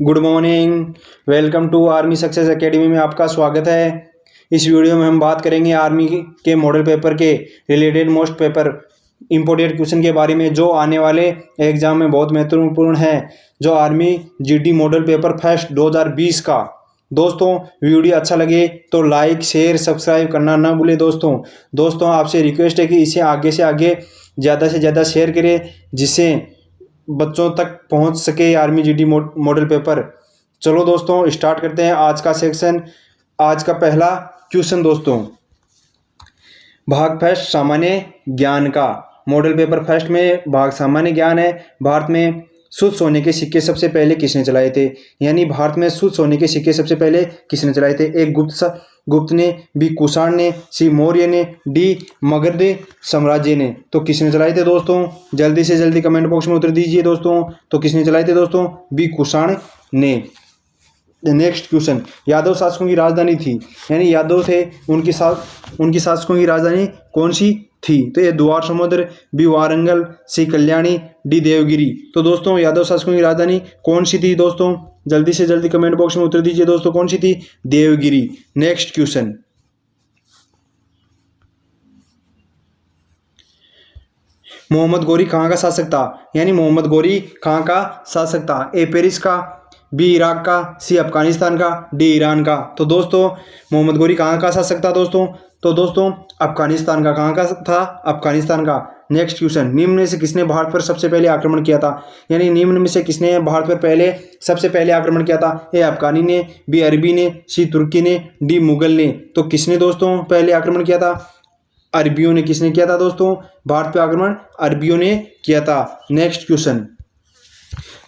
Good morning. Welcome to army success academy में आपका स्वागत है। इस वीडियो में हम बात करेंगे आर्मी के मॉडल पेपर के related most paper important question के बारे में, जो आने वाले एग्जाम में बहुत महत्वपूर्ण है, जो army GD model paper first 2020 का। दोस्तों, वीडियो अच्छा लगे तो लाइक शेयर सब्सक्राइब करना ना भूले। दोस्तों आपसे रिक्वेस्ट है कि इसे आगे से आगे ज़्यादा से ज़्यादा शेयर करें, जिससे बच्चों तक पहुंच सके आर्मी जीडी मॉडल पेपर। चलो दोस्तों स्टार्ट करते हैं आज का सेक्शन। आज का पहला क्वेश्चन दोस्तों, भाग फर्स्ट सामान्य ज्ञान का। मॉडल पेपर फर्स्ट में भाग सामान्य ज्ञान है। भारत में शुद्ध सोने के सिक्के सबसे पहले किसने चलाए थे? यानी भारत में शुद्ध सोने के सिक्के सबसे पहले किसने चलाए थे? ए गुप्त ने, बी कुषाण ने, सी मौर्य ने, डी मगध साम्राज्य ने। तो किसने चलाए थे दोस्तों? जल्दी से जल्दी कमेंट बॉक्स में उत्तर दीजिए दोस्तों। तो किसने चलाए थे दोस्तों? बी कुषाण ने। नेक्स्ट क्वेश्चन, यादव शासकों की राजधानी थी, यानी यादव थे उनकी शासकों की राजधानी कौन सी थी? तो ये द्वार समुद्र, बी वारंगल, सी कल्याणी, डी देवगिरी। तो दोस्तों यादव शासकों की राजधानी कौन सी थी दोस्तों? जल्दी से जल्दी कमेंट बॉक्स में उत्तर दीजिए दोस्तों, कौन सी थी? देवगिरी। नेक्स्ट क्वेश्चन, मोहम्मद गोरी कहाँ का शासक था? यानी मोहम्मद गोरी कहाँ का शासक था? ए पेरिस का, बी इराक का, सी अफगानिस्तान का, डी ईरान का। तो दोस्तों मोहम्मद गोरी कहाँ का शासक था दोस्तों? तो दोस्तों अफगानिस्तान का। कहाँ का था? अफगानिस्तान का। नेक्स्ट क्वेश्चन, निम्न में से किसने भारत पर सबसे पहले आक्रमण किया था? यानी निम्न में से किसने भारत पर सबसे पहले आक्रमण किया था? ए अफगानी ने, बी अरबी ने, सी तुर्की ने, डी मुगल ने। तो किसने दोस्तों पहले आक्रमण किया था? अरबियों ने। किसने किया था दोस्तों भारत पर आक्रमण? अरबियों ने किया था। नेक्स्ट क्वेश्चन,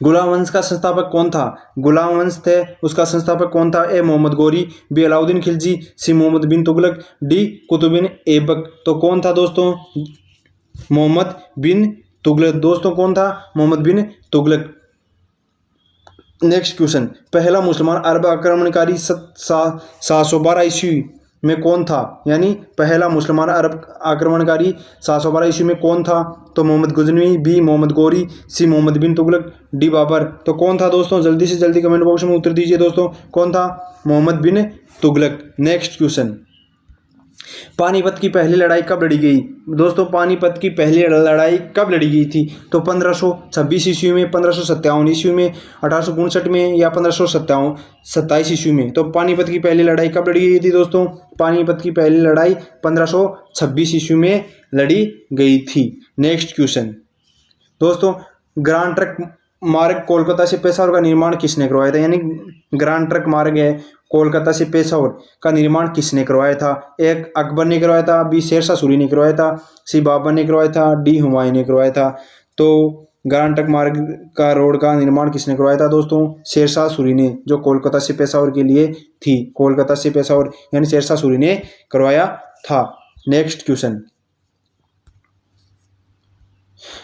गुलाम वंश का संस्थापक कौन था? गुलाम वंश थे उसका संस्थापक कौन था? ए मोहम्मद गोरी, बी अलाउद्दीन खिलजी, सी मोहम्मद बिन तुगलक, डी कुतुबुद्दीन ऐबक। तो कौन था दोस्तों? मोहम्मद बिन तुगलक। दोस्तों कौन था? मोहम्मद बिन तुगलक। नेक्स्ट क्वेश्चन, पहला मुसलमान अरब आक्रमणकारी 712 ईस्वी में कौन था? यानी पहला मुसलमान अरब आक्रमणकारी 712 ईस्वी में कौन था? तो मोहम्मद गजनवी, बी मोहम्मद गोरी, सी मोहम्मद बिन तुगलक, डी बाबर। तो कौन था दोस्तों? जल्दी से जल्दी कमेंट बॉक्स में उत्तर दीजिए दोस्तों, कौन था? मोहम्मद बिन तुगलक। नेक्स्ट क्वेश्चन, पानीपत की पहली लड़ाई कब लड़ी गई? दोस्तों पानीपत की पहली लड़ाई कब लड़ी गई थी? तो 1526 ईस्वी में, 1557 ईस्वी में, 1859 में, या 1527 ईस्वी में। तो पानीपत की पहली लड़ाई कब लड़ी गई थी दोस्तों? पानीपत की पहली लड़ाई 1526 ईस्वी में लड़ी गई थी। नेक्स्ट क्वेश्चन दोस्तों, ग्रांड ट्रंक मार्ग कोलकाता से पेशावर का निर्माण किसने करवाया था? यानी ग्रांड ट्रंक मार्ग है कोलकाता से पेशावर का निर्माण किसने करवाया था? एक अकबर ने करवाया था, बी शेरशाह सूरी ने करवाया था, सी बाबर ने करवाया था, डी हुमायूं ने करवाया था। तो ग्रांड ट्रंक मार्ग का रोड का निर्माण किसने करवाया था दोस्तों? शेरशाह सूरी ने, जो कोलकाता से पेशावर के लिए थी। कोलकाता से पेशावर यानी शेरशाह सूरी ने करवाया था। नेक्स्ट क्वेश्चन,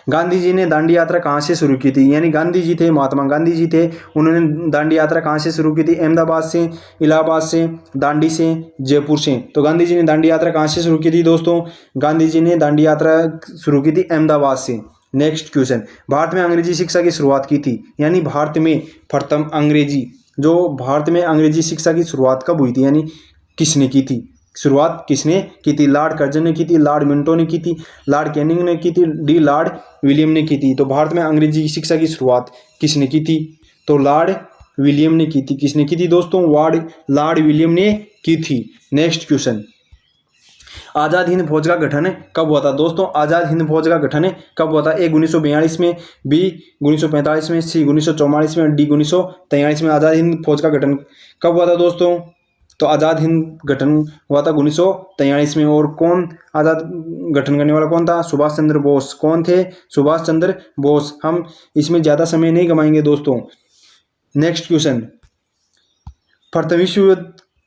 गांधी जी ने दांडी यात्रा कहाँ से शुरू की थी? यानी गांधी जी थे, महात्मा गांधी जी थे, उन्होंने दांडी यात्रा कहाँ से शुरू की थी? अहमदाबाद से, इलाहाबाद से, दांडी से, जयपुर से। तो गांधी जी ने दांडी यात्रा कहाँ से शुरू की थी दोस्तों? गांधी जी ने दांडी यात्रा शुरू की थी अहमदाबाद से। नेक्स्ट क्वेश्चन, भारत में अंग्रेजी शिक्षा की शुरुआत की थी, यानी भारत में प्रथम भारत में अंग्रेजी शिक्षा की शुरुआत कब हुई थी? यानी किसने की थी? शुरुआत किसने की थी? लॉर्ड कर्जन ने की थी, लॉर्ड मिंटो ने की थी, लॉर्ड कैनिंग ने की थी, डी लॉर्ड विलियम ने की थी। तो भारत में अंग्रेजी शिक्षा की शुरुआत किसने की थी? तो लॉर्ड विलियम ने की थी। किसने की थी दोस्तों? लॉर्ड विलियम ने की थी। नेक्स्ट क्वेश्चन, आज़ाद हिंद फौज का गठन कब हुआ था? दोस्तों आज़ाद हिंद फौज का गठन कब हुआ था? ए 1942 में, बी 1945 में, सी 1944 में, डी 1943 में। आज़ाद हिंद फौज का गठन कब हुआ था दोस्तों? तो आज़ाद हिंद गठन हुआ था 1943 में। और कौन आज़ाद गठन करने वाला कौन था? सुभाष चंद्र बोस। कौन थे? सुभाष चंद्र बोस। हम इसमें ज़्यादा समय नहीं गवाएंगे दोस्तों। नेक्स्ट क्वेश्चन, प्रथम विश्व युद्ध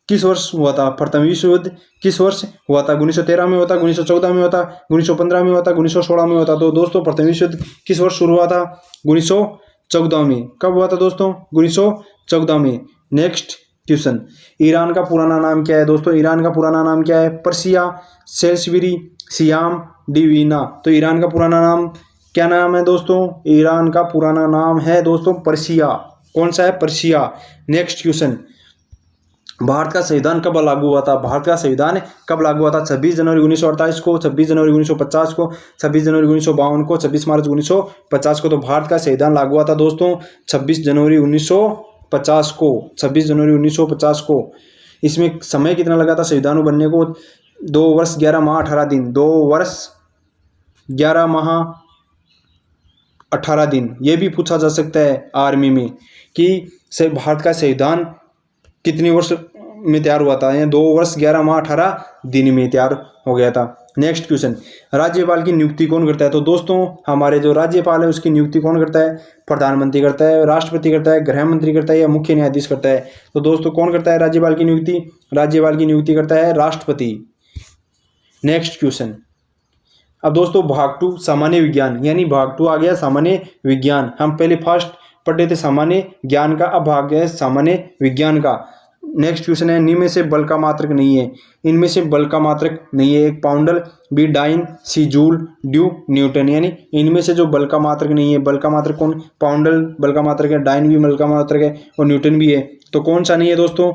किस वर्ष हुआ था? प्रथम विश्व युद्ध किस वर्ष हुआ था? 1913 में हुआ था, 1914 में हुआ था, 1915 में हुआ था, 1916 में हुआ था। तो दोस्तों प्रथम विश्व युद्ध किस वर्ष शुरू हुआ था? 1914 में। कब हुआ था दोस्तों? 1914 में। नेक्स्ट क्वेश्चन, ईरान का पुराना नाम क्या है दोस्तों? ईरान का पुराना नाम क्या है? Persia, Salisbury, Siam, Dvina. तो ईरान का पुराना नाम क्या नाम है दोस्तों? ईरान का पुराना नाम है दोस्तों पर्सिया। कौन सा है? पर्शिया। नेक्स्ट क्वेश्चन, भारत का संविधान कब लागू हुआ था? भारत का संविधान कब लागू हुआ था? 26 जनवरी 1948 को, 26 जनवरी 1950 को, 26 जनवरी 1952 को, 26 मार्च 1950 को। तो भारत का संविधान लागू हुआ था दोस्तों 26 जनवरी 1950 को, 26 जनवरी 1950 को। इसमें समय कितना लगा था संविधान को बनने को? 2 वर्ष 11 माह 18 दिन, 2 वर्ष 11 माह 18 दिन। ये भी पूछा जा सकता है आर्मी में कि भारत का संविधान कितने वर्ष में तैयार हुआ था? 2 वर्ष 11 माह 18 दिन में तैयार हो गया था। नेक्स्ट क्वेश्चन, राज्यपाल की नियुक्ति कौन करता है? तो दोस्तों हमारे जो राज्यपाल है उसकी नियुक्ति कौन करता है? प्रधानमंत्री करता है, राष्ट्रपति करता है, गृह मंत्री करता है या मुख्य न्यायाधीश करता है? तो दोस्तों कौन करता है राज्यपाल की नियुक्ति? राज्यपाल की नियुक्ति करता है राष्ट्रपति। नेक्स्ट क्वेश्चन, अब दोस्तों भाग 2 सामान्य विज्ञान, यानी भाग 2 आ गया सामान्य विज्ञान। हम पहले फर्स्ट पढ़े थे सामान्य ज्ञान का, अब भाग गया सामान्य विज्ञान का। नेक्स्ट क्वेश्चन है, निम्न में से बल का मात्रक नहीं है? इनमें से बल का मात्रक नहीं है। एक पाउंडल, बी डाइन, सी जूल, डी न्यूटन। यानी इनमें से जो बल का मात्रक नहीं है, बल का मात्रक कौन? पाउंडल बल का मात्रक है, डाइन भी बल का मात्रक है और न्यूटन भी है। तो कौन सा नहीं है दोस्तों?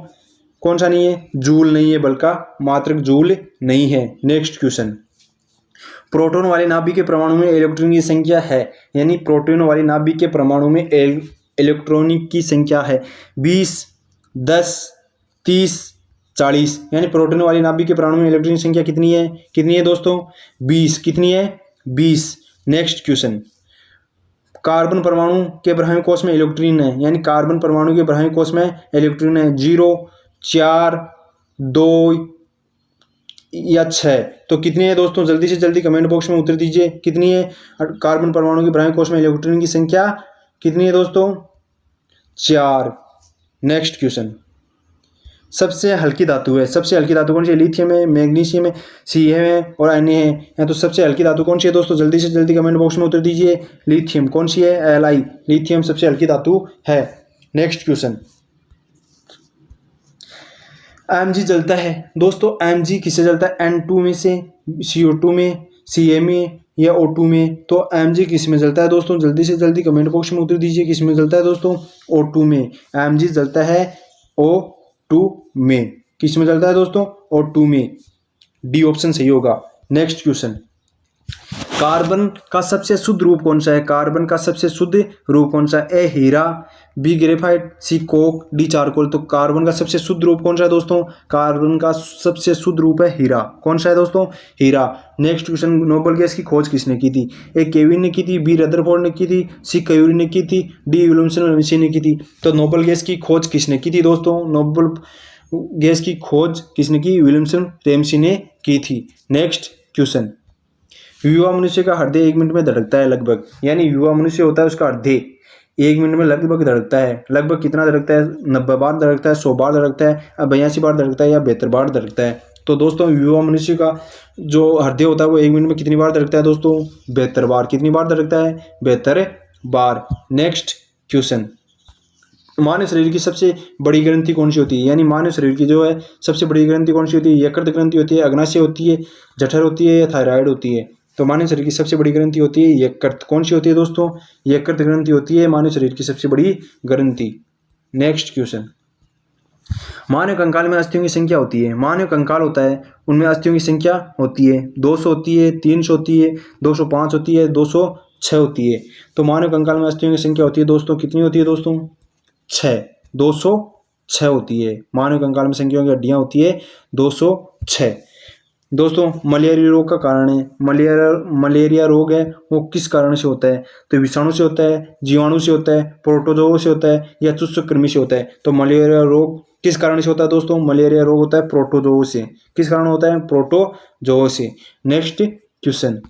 कौन सा नहीं है? जूल नहीं है, बल का मात्रक जूल नहीं है। नेक्स्ट क्वेश्चन, प्रोटॉन वाले नाभिक के परमाणु में इलेक्ट्रॉन की संख्या है? यानी प्रोटॉन वाले नाभिक के परमाणु में इलेक्ट्रॉनिक की संख्या है 20, 10, 30, 40। यानी प्रोटॉन वाली नाभिक के परमाणु में इलेक्ट्रॉन की संख्या कितनी है? कितनी है दोस्तों? 20। कितनी है? 20। नेक्स्ट क्वेश्चन, कार्बन परमाणु के बारहवें कोष में इलेक्ट्रॉन है? यानी कार्बन परमाणु के बारहवें कोष में इलेक्ट्रॉन है 0, 4, 2 या 6। तो कितनी है दोस्तों? जल्दी से जल्दी कमेंट बॉक्स में उत्तर दीजिए, कितनी है कार्बन परमाणु के बारहवें कोष में इलेक्ट्रॉन की संख्या? कितनी है दोस्तों? 4। नेक्स्ट क्वेश्चन, सबसे हल्की धातु है? सबसे हल्की धातु कौन सी है? लिथियम है, मैग्नीशियम है, सीएम है और Na है। तो सबसे हल्की धातु कौन सी है दोस्तों? जल्दी से जल्दी कमेंट बॉक्स में उत्तर दीजिए। लिथियम। कौन सी है? Li। लिथियम सबसे हल्की धातु है। नेक्स्ट क्वेश्चन, Mg जलता है दोस्तों, Mg किससे जलता है? N2 में से, CO2 में, Ca में या O2 में? तो Mg किस में जलता है दोस्तों? जल्दी से जल्दी कमेंट बॉक्स में उत्तर दीजिए, किस में जलता है दोस्तों? O2 में। Mg जलता है O2 में। किस में जलता है दोस्तों? O2 में। डी ऑप्शन सही होगा। नेक्स्ट क्वेश्चन, कार्बन का सबसे शुद्ध रूप कौन सा है? कार्बन का सबसे शुद्ध रूप कौन सा है? ए हीरा, बी ग्रेफाइट, सी कोक, डी चारकोल। तो कार्बन का सबसे शुद्ध रूप कौन सा है दोस्तों? कार्बन का सबसे शुद्ध रूप है हीरा। कौन सा है दोस्तों? हीरा। नेक्स्ट क्वेश्चन, नोबल गैस की खोज किसने की थी? ए केविन ने की थी, बी रदरफोर्ड ने की थी, सी क्यूरी ने की थी, डी विलियम्सन रेमसी ने की थी। तो नोबल गैस की खोज किसने की थी दोस्तों? नोबल गैस की खोज किसने की? विलियम्सन रेमसी ने की थी। नेक्स्ट क्वेश्चन, युवा मनुष्य का हृदय 1 मिनट में धड़कता है लगभग, यानी युवा मनुष्य होता है उसका हृदय 1 मिनट में लगभग धड़कता है। लगभग कितना धड़कता है? 90 बार धड़कता है, 100 बार धड़कता है, 82 बार धड़कता है या 72 बार धड़कता है? तो दोस्तों युवा मनुष्य का जो हृदय होता है वो 1 मिनट में कितनी बार धड़कता है दोस्तों? 72 बार। कितनी बार धड़कता है? 72 बार। नेक्स्ट क्वेश्चन, मानव शरीर की सबसे बड़ी ग्रंथि कौन सी होती है? यानी मानव शरीर की जो है सबसे बड़ी ग्रंथि कौन सी होती है? यकृत ग्रंथि होती है, अग्नाशय होती है, जठर होती है या थायराइड होती है? तो मानव शरीर की सबसे बड़ी ग्रंथि होती है यकृत। कौन सी होती है दोस्तों? यकृत ग्रंथि होती है मानव शरीर की सबसे बड़ी ग्रंथि। नेक्स्ट क्वेश्चन, मानव कंकाल में अस्थियों की संख्या होती है? मानव कंकाल होता है उनमें अस्थियों की संख्या होती है 200 होती है, 300 होती है, 205 होती है, 206 होती है। तो मानव कंकाल में अस्थियों की संख्या होती है दोस्तों, कितनी होती है दोस्तों? 6, 206 होती है। मानव कंकाल में संख्याओं की हड्डियां होती है 206। दोस्तों मलेरिया रोग का कारण है, मलेरिया रोग है वो किस कारण से होता है? तो विषाणु से होता है, जीवाणु से होता है, प्रोटोजोआ से होता है या चूसकृमि से होता है? तो मलेरिया रोग किस कारण से होता है दोस्तों? मलेरिया रोग होता है प्रोटोजोआ से। किस कारण होता है? प्रोटोजोआ से। नेक्स्ट क्वेश्चन,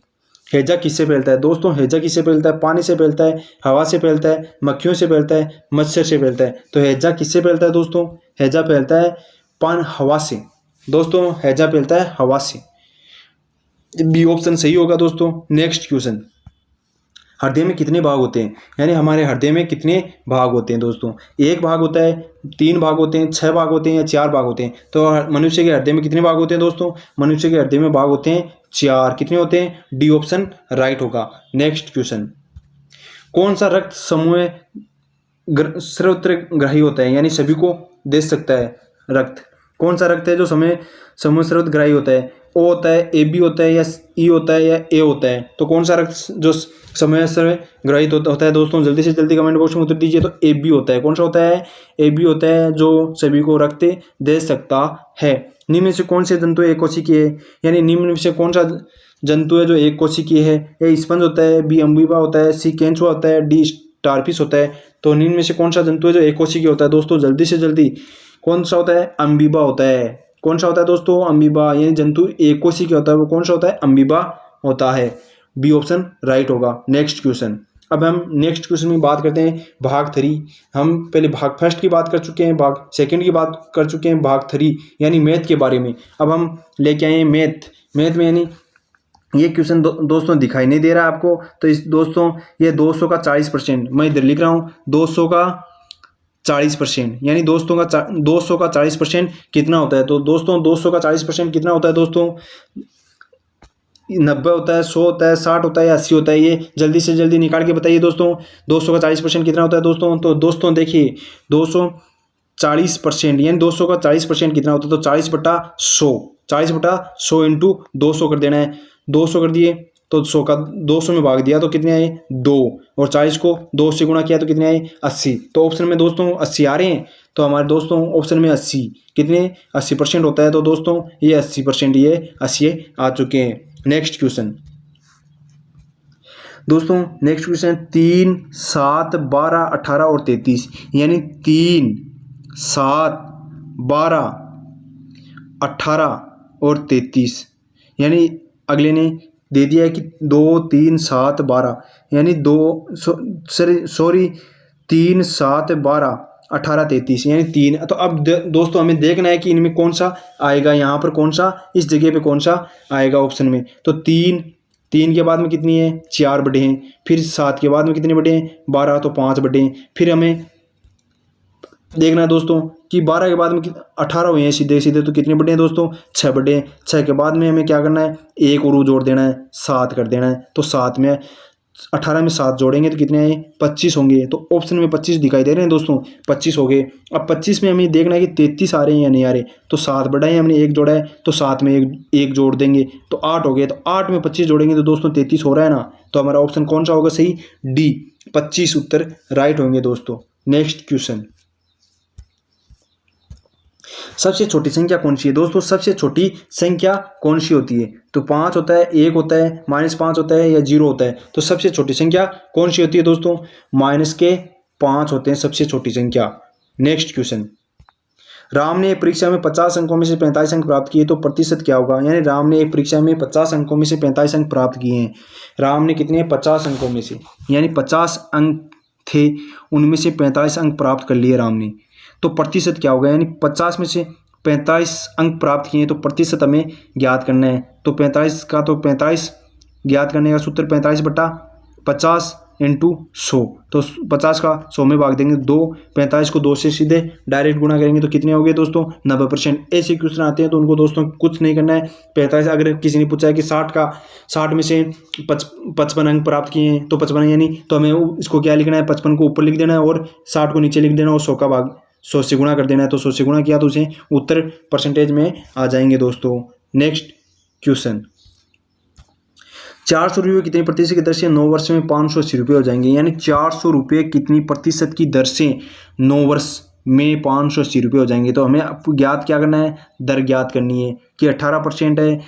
हैजा किससे फैलता है? दोस्तों हैजा किससे फैलता है? पानी से फैलता है, हवा से फैलता है, मक्खियों से फैलता है, मच्छर से फैलता है? तो हैजा किससे फैलता है दोस्तों? हैजा फैलता है हवा से। दोस्तों हैजा फैलता है हवा से। बी ऑप्शन सही होगा दोस्तों। नेक्स्ट क्वेश्चन, हृदय में कितने भाग होते हैं? यानी हमारे हृदय में कितने भाग होते हैं दोस्तों? 1 भाग होता है, 3 भाग होते हैं, 6 भाग होते हैं या 4 भाग होते हैं? तो मनुष्य के हृदय में कितने भाग होते हैं दोस्तों? मनुष्य के हृदय में भाग होते हैं 4। कितने होते हैं? डी ऑप्शन राइट होगा। नेक्स्ट क्वेश्चन, कौन सा रक्त समूह सर्वत्र ग्राही होता है, यानी सभी को दे सकता है रक्त। कौन सा रक्त है जो समूह सर्वत्र ग्राही होता है? ओ होता है, ए बी होता है, या ई होता है, या ए होता है? तो कौन सा रक्त जो समय से ग्रहित होता है दोस्तों? जल्दी से जल्दी कमेंट बॉक्स में उत्तर दीजिए। तो ए बी होता है। कौन सा होता है? ए बी होता है, जो सभी को रक्त दे सकता है। निम्न में से कौन से जंतु एक कोशिकीय है? यानी निम्न में से कौन सा जंतु है जो एक कोशिकीय है? ए स्पंज होता है, बी अम्बीबा होता है, सी केंचुआ होता है, डी स्टारफिश होता है। तो निम्न में से कौन सा जंतु है जो एक कोशिकीय होता है? दोस्तों जल्दी से जल्दी कौन सा होता है? अम्बीबा होता है। कौन सा होता है दोस्तों? अम्बीबा। यानी जंतु एक कोशिकीय होता है, वो कौन सा होता है? अम्बीबा होता है। बी ऑप्शन राइट होगा। Next question. अब हम नेक्स्ट क्वेश्चन में बात करते हैं भाग 3। हम पहले भाग फर्स्ट की बात कर चुके हैं, भाग सेकंड की बात कर चुके हैं, भाग 3 यानी मैथ के बारे में। अब हम लेके आए हैं मैथ में, यानी ये क्वेश्चन दोस्तों दिखाई नहीं दे रहा है आपको, तो इस दोस्तों ये 200 का 40%, मैं इधर लिख रहा हूँ 200 का 40%, यानी दोस्तों का 200 का 40% कितना होता है? तो दोस्तों 200 का 40% कितना होता है दोस्तों? 90 होता है, 100 होता है, 60 होता है, या 80 होता है? ये जल्दी से जल्दी निकाल के बताइए दोस्तों। 200 का 40% कितना होता है दोस्तों? तो दोस्तों देखिए 240%, यानी 200 का 40% कितना होता है? तो 40/100 इंटू 200 कर देना है। 200 कर दिए तो 100 का 200 में भाग दिया तो कितने आए? 2, और 40 को 2 से गुणा किया तो कितने आए? 80। तो ऑप्शन में दोस्तों 80 आ रहे हैं। तो हमारे दोस्तों ऑप्शन में 80 कितने 80% होता है। तो दोस्तों ये 80%, ये 80 आ चुके हैं। नेक्स्ट क्वेश्चन दोस्तों, नेक्स्ट क्वेश्चन 3, 7, 12, 18 और 33, यानी 3, 7, 12, 18 और 33, यानी अगले ने दे दिया है कि 2, 3, 7, 12, यानी 3, 7, 12, 18, 33, यानी 3। तो अब दोस्तों हमें देखना है कि इनमें कौन सा आएगा, यहाँ पर कौन सा, इस जगह पे कौन सा आएगा ऑप्शन में। तो 3 के बाद में कितनी है? 4 बटे हैं। फिर 7 के बाद में कितने बटे हैं? 12, तो 5 बटे हैं। फिर हमें देखना है दोस्तों कि 12 के बाद में 18 हुए हैं सीधे सीधे, तो कितने बटे हैं दोस्तों? 6 बटे हैं। 6 के बाद में हमें क्या करना है? एक और जोड़ देना है, 7 कर देना है। तो 7 में 18 में 7 जोड़ेंगे तो कितने आए? 25 होंगे। तो ऑप्शन में 25 दिखाई दे रहे हैं दोस्तों, 25 हो गए। अब 25 में हमें देखना है कि 33 आ रहे हैं या नहीं आ रहे। तो 7 बढ़ाए, हमने 1 जोड़ा है, तो 7 में एक जोड़ देंगे तो 8 हो गए। तो 8 में 25 जोड़ेंगे तो दोस्तों 33 हो रहा है ना। तो हमारा ऑप्शन कौन सा होगा सही? डी, 25 उत्तर राइट होंगे दोस्तों। नेक्स्ट क्वेश्चन, सबसे छोटी संख्या कौन सी है? दोस्तों सबसे छोटी संख्या कौन सी होती है? तो 5 होता है, 1 होता है, -5 होता है, या 0 होता है? तो सबसे छोटी संख्या कौन सी होती है दोस्तों? -5 होते हैं सबसे छोटी संख्या। नेक्स्ट क्वेश्चन, राम ने परीक्षा में 50 अंकों में से 45 अंक प्राप्त किए तो प्रतिशत क्या होगा? यानी राम ने एक परीक्षा में 50 अंकों में से 45 अंक प्राप्त किए हैं। राम ने कितने? 50 अंकों में से, यानी 50 अंक थे, उनमें से 45 अंक प्राप्त कर लिए राम ने। तो प्रतिशत क्या होगा? यानी 50 में से 45 अंक प्राप्त किए तो प्रतिशत हमें ज्ञात करना है। तो 45 का तो 45 ज्ञात करने का सूत्र 45/50 इंटू 100। तो 50 का 100 में भाग देंगे 2, 45 को 2 से सीधे डायरेक्ट गुणा करेंगे तो कितने हो गए दोस्तों? 90%। ऐसे क्वेश्चन आते हैं तो उनको दोस्तों कुछ नहीं करना है। 45, अगर किसी ने पूछा है कि 60 में से 55 अंक प्राप्त किए हैं तो 55, यानी तो हमें इसको क्या लिखना है? 55 को ऊपर लिख देना है और 60 को नीचे लिख देना और 100 का भाग 100 से गुणा कर देना है। तो 100 से गुणा किया तो उसे उत्तर परसेंटेज में आ जाएंगे दोस्तों। नेक्स्ट क्वेश्चन, 400 रुपये कितनी प्रतिशत की दर से 9 वर्ष में 580 रुपये हो जाएंगे? यानी 400 रुपये कितनी प्रतिशत की दर से 9 वर्ष में 580 रुपये हो जाएंगे? तो हमें ज्ञात क्या करना है? दर ज्ञात करनी है कि 18% है,